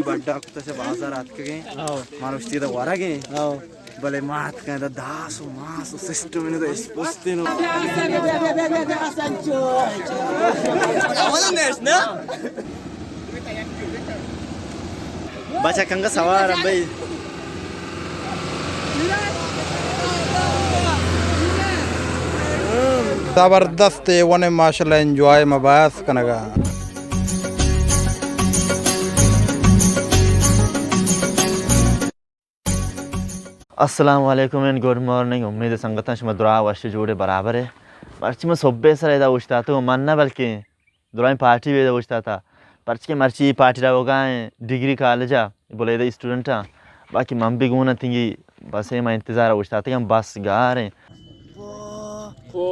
बड्डा तसे बाजारात के माणूस तिथं ಹೊರಗೆ ಬಲೆ ಮಾತ್ ಕಾಯ್ದ ದಾಸು ಮಾಸು ಸಿಸ್ಟಮ್ ಏನಿದೆ ಎಸ್ಪೋಸ್ತೇನು baca kangga sawaran bay जबरदस्त वन माशाल्लाह एंजॉय मबास कनगा अस्सलाम वालेकुम एंड गुड मॉर्निंग उम्मीद है संगतन शमा दुआ वर्ष जोड़े बराबर है पर्ची में सोबे सर इधर उठता तो मानना बल्कि दुराई पार्टी भी इधर उठता था पर्ची के मर्ची पार्टी रहा होगा डिग्री कॉलेज आ बोले इधर स्टूडेंट आ बाकी मम भी गुना थी बस ये मैं इंतज़ार उठता था कि हम बस गा रहे ओ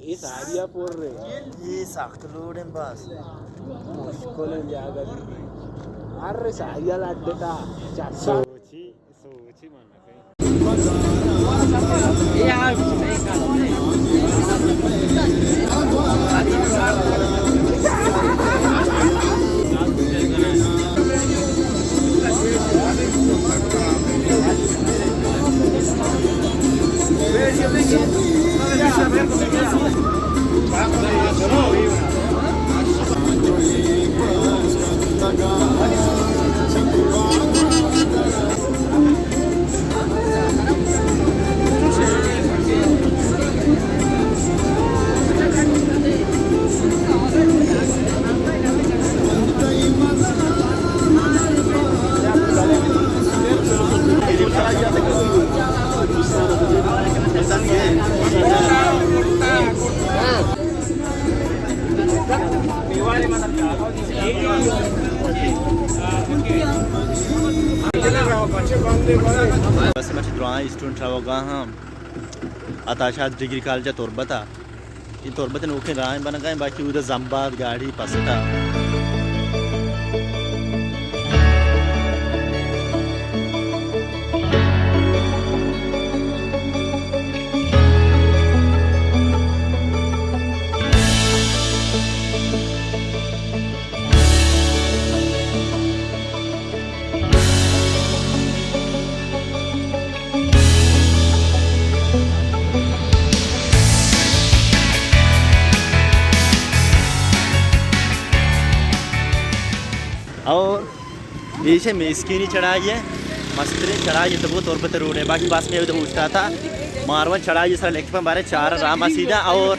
इस आरिया पोर रे ये सख्त लोड है बस मुश्किल जागा अरे सारिया लाडता सोची माना कहीं ये आप नहीं बस मैं दुआएं स्टूडेंट रहोगा हम आताशा डिग्री कॉलेज तोरबता ये तोरबता नोखे राह बना गए बाकी उधर जम्बाद गाड़ी पसता और पीछे मिस्किनी चढ़ाई है मस्तरी चढ़ाई है तो वो तौर पर रोड है बाकी बस में उधर पूछता था मारवन चढ़ाई सर लेके हमारे 4 रामा सीधा और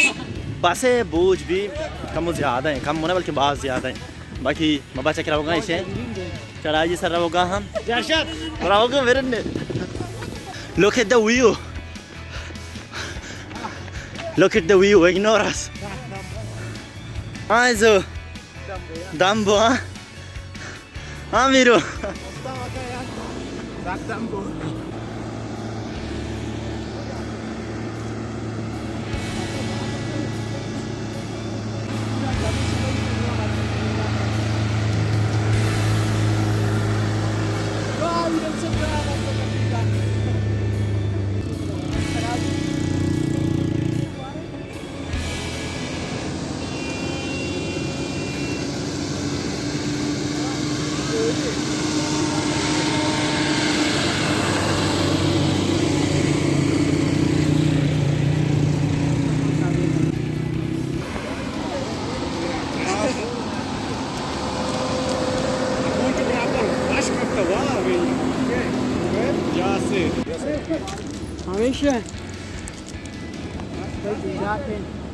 बसें बोझ भी कम ज़्यादा हैं कम होना बल्कि बहुत ज़्यादा है बाकी मबा चक्र होगा इसे चढ़ाई सर होगा हम रहोगे मेरे ने look at the view look at the view ignore us also Dumbo हाँ मीरू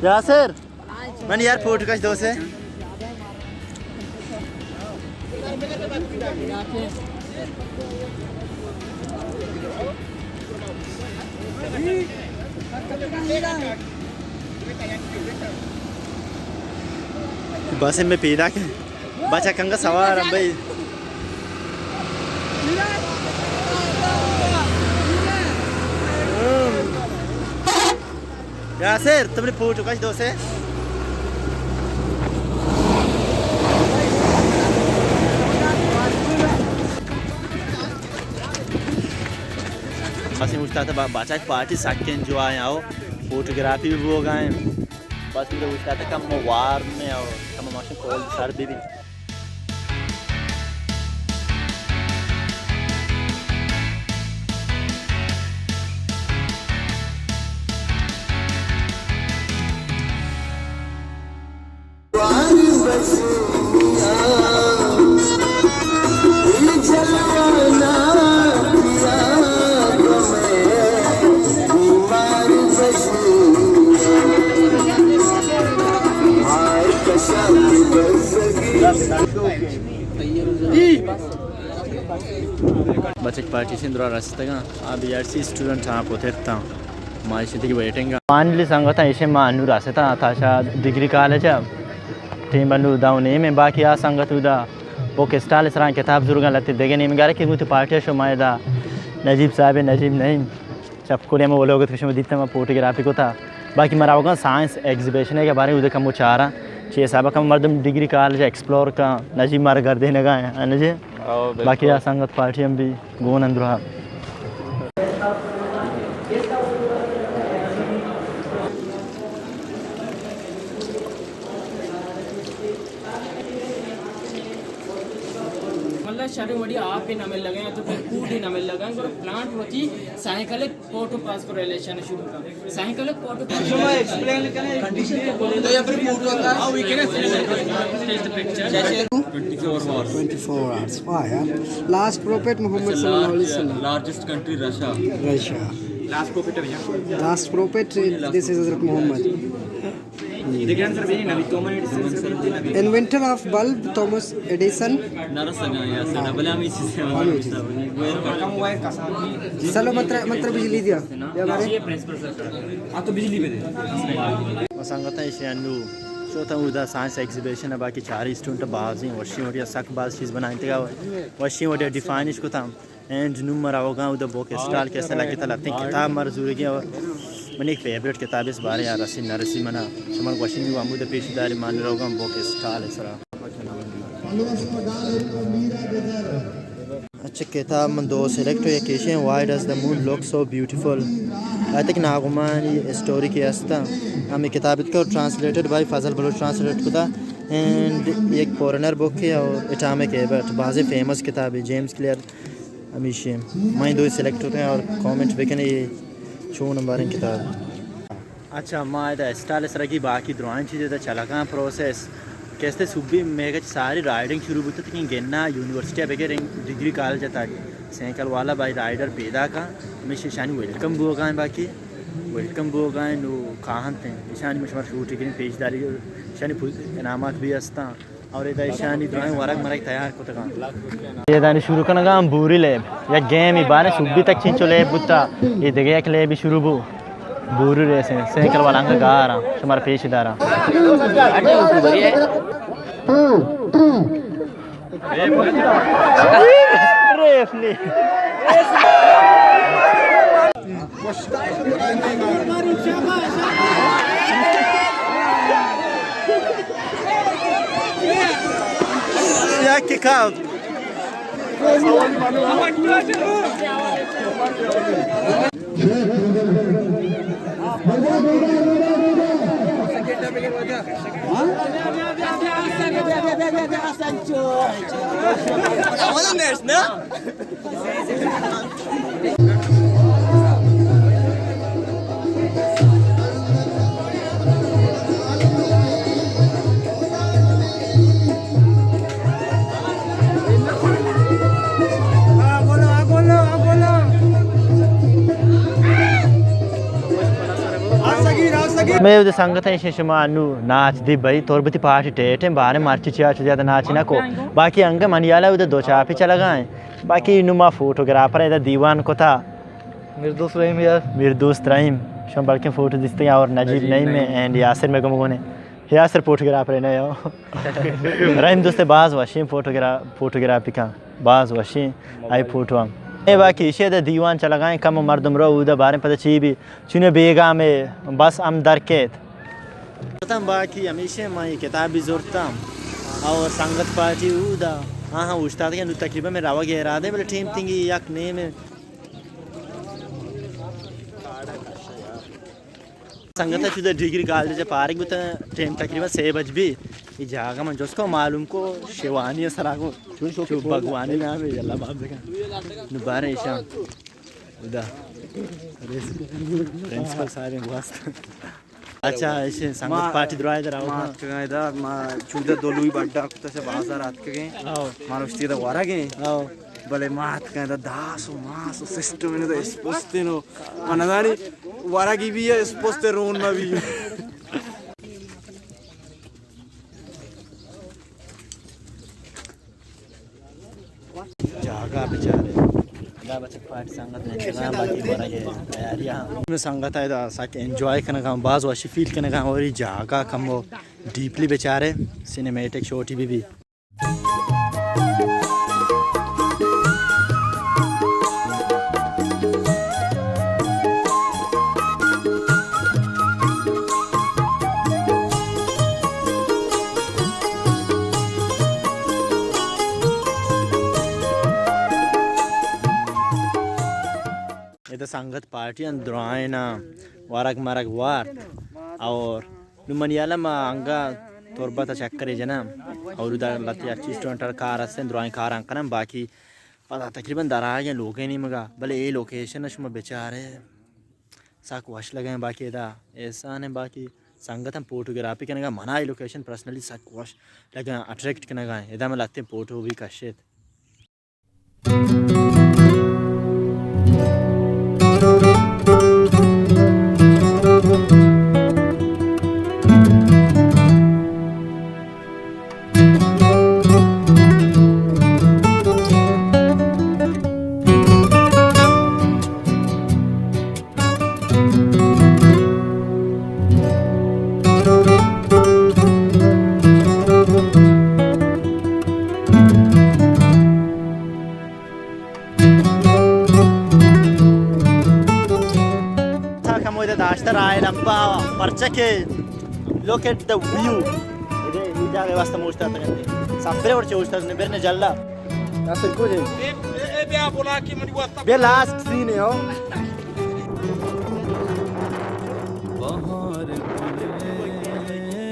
यासिर मैंने यार फोटो का दो से बस में पीना के बचा कंगा सवार भाई यासिर तुमने फोटो का दो से बस पूछता था बच्चा पार्टी सकते जो आए आओ फोटोग्राफी भी वो गए बस मुझे पूछता था कम वार में आओ कम माशा कॉल सर दीदी Project party sindra rastaga ab yarsi student ha poterta ma ishitigi waiting finally sangata ishe ma anu rasata tasha degree college team banu daune me baki a sangatu da book style sran kitab zurgan lati degene me gare ki mutu party sho maida najib saab najib nahi chap ko me वो लोग तो मैं दिखता मैं photography को था बाकी मरा होगा साइंस एग्जीबिशन है के बारे में उधर कम चारा छः साहब का मर्दम डिग्री कॉलेज एक्सप्लोर का नजीब मार कर देने का है नजे बाकी आ संगत पार्टी हम भी गोन अंदर शादी वडी आप ही नमल लगे तो फिर कूड ही नमल लगे और प्लांट होती साइकिल फोटो पास को रिलेशन शुरू का साइकिल फोटो पास एक्सप्लेन करने कंडीशन तो या फिर फोटो का how we can take the picture 24 hours why last prophet Muhammad sallallahu alaihi wasallam largest country Russia last prophet this is Hazrat Muhammad inventor of bulb Thomas Edison चलो मंत्र बिजली दिया या बारे आ तो बिजली पे दे संगता इसे अनु सोता उदा साइंस एग्जीबिशन बाकी चार स्टूडेंट बाजी वशी वडिया सक बाज चीज बनाते का वशी वडिया डिफाइन इसको था एंड नंबर आओगा उदा बुक स्टॉल कैसे लगे था लगते किताब मरजूरी की और मैंने एक फेवरेट किताब इस बारे यार रसी नरसी मना शमल वशी भी आमूद पेशदारी मान रहोगा बुक स्टॉल सरा अच्छा किताब में दो सिलेक्ट हुए कैसे why does the moon look so beautiful I think नागुमानी स्टोरी की अस्ता हमें किताब को translated by Fazal Baloch translate किया एंड एक फॉरेनर बुक है और एटॉमिक हैबिट बाज़ फेमस किताब है जेम्स क्लियर हमेशा मैं दो सिलेक्ट होते हैं और कमेंट भी करें ये शो नंबर किताब अच्छा मैं इधर स्टाइल इस तरह की बाकी ड्राइंग चीज़ें तो चला कहाँ प्रोसेस कैसे सुबह मेरे सारी राइडिंग शुरू होती थी गेन्ना यूनिवर्सिटी बगैर डिग्री कॉलेज था साइकिल वाला भाई राइडर पैदा का मैं शानी वेलकम बो गए बाकी वेलकम बो गए नो कहाँ थे ईशानी मशवर शूट की पेशदारी शानी इनामात भी हंसता और इधर ईशानी ड्राइंग वरक मरक तैयार को तक ये दानी शुरू करना का बुरी लेब या गेम ही बारे सुबह तक खींचो लेब बुता ये देखे एक लेब शुरू बो बुरी रेसे साइकिल वाला का गा रहा हमारा पेशदारा रेफली या kick out मैं उधर संगत है शेषमानु नाच दी भाई तोर बती पार्टी टेट हैं बाहर मार्ची चार ज़्यादा नाच ना को बाकी अंग मनियाला उधर दो चापी चला गए बाकी नुमा फोटोग्राफर इधर दीवान को था मिर्दूस रहीम यार मिर्दूस रहीम शम बल्कि फ़ोटो दिखते हैं और नजीब नहीं में एंड यासिर में को ने यासिर फोटोग्राफर है ना यो रहीम दोस्त बाज़ वशीम फोटोग्राफी का बाज़ वशीम आई फोटो ए बाकी इसे द दीवान चला गए कम मर्दम रो उधर बारे पता ची भी चुने बेगा में बस हम दरकेत खत्म बाकी हमेशा मैं किताब भी जोड़ता और संगत पार्टी उधर हाँ उस्ताद के तकरीबन में रावा के इरादे बोले टीम थिंगी यक ने में संगत है डिग्री कॉलेज पार्क भी टीम तकरीबन 6 बज भी ये जागा मन जोसको मालूम को शिवानी सरा को जो भगवानी में आवे अल्लाह बाप देखा नुबारे ईशा उदा प्रिंसिपल सारे मस्त अच्छा ऐसे संगत पार्टी द्राय दरा मात का इधर मा चुदा दोलुई बड्डा कुछ से बाजार रात के मानुष्य इधर वारा के भले मात का इधर दासो मासो सिस्टम इधर एक्सपोस्टे नो मनदानी वारा की भी है एक्सपोस्टे रोन में भी जागा बेचारे दा बच्चे पार्टी संगत में चला बाकी बड़ा के तैयारियां में संगत है दा साके एंजॉय करने का बाज वाशी फील करने का और ये जागा कम वो डीपली बेचारे सिनेमैटिक शो टीवी भी itu sangat party and drawing warak marak war और नुमनियाला में अंगा तोरबा ता चेक करे जना और उधर लती अच्छी स्टूडेंट कार असें ड्राइंग कार अंकना बाकी पता तकरीबन दरागे लोग नहीं मगा भले ये लोकेशन शुमा बेचारे साक वाश लगे बाकी इधर ऐसा ने बाकी संगत हम फोटोग्राफी करने का मना ये लोकेशन पर्सनली साक वाश लगे अट्रैक्ट करने का इधर में लगते फोटो भी कश्यत look at the view ide ijaage wasta mosta tagande sapre or chosta ne berne jalla ya sir ko je be bola ki mani wasta be last scene ho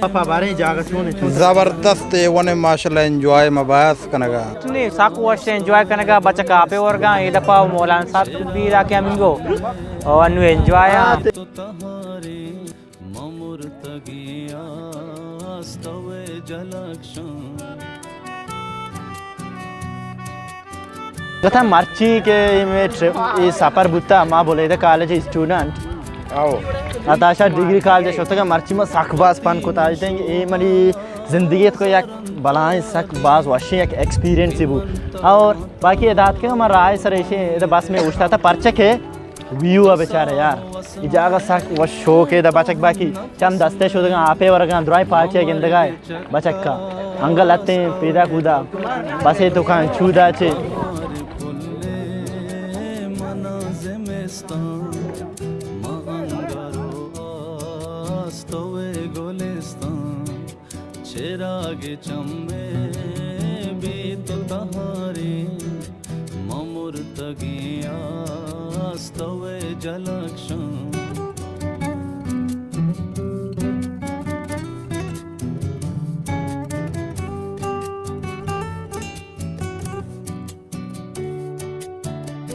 पापा बारे जागा सुने जबरदस्त वन माशाल्लाह एंजॉय मबास कनगा ने साकू wash enjoy कनगा बच्चा कापे वर्गा इदपा मौलाना साहब भी राके अमिंगो और अनु एंजॉय कथा मर्ची के में ये सफर बुता माँ बोले इधर कॉलेज स्टूडेंट आओ आताशा डिग्री कॉलेज होता है मर्ची में साखबाज पान को ताज देंगे ये मरी जिंदगी को एक बलाएं साखबाज वाशी एक एक्सपीरियंस ही वो और बाकी इदात के हमारा राय सर ऐसे इधर बस में उठता था परचक है व्यू है बेचारे यार ये जागा साख वो शो के इधर बचक बाकी चम दस्ते शो देगा आपे वर्गा द्राई पार्टी है गिंदगा बचक का अंगल आते हैं पीदा कूदा बस ये तो कान छूदा चे चिरागे चम्मे भी तो तहारे ममुर तगिया स्तवे जलक्षण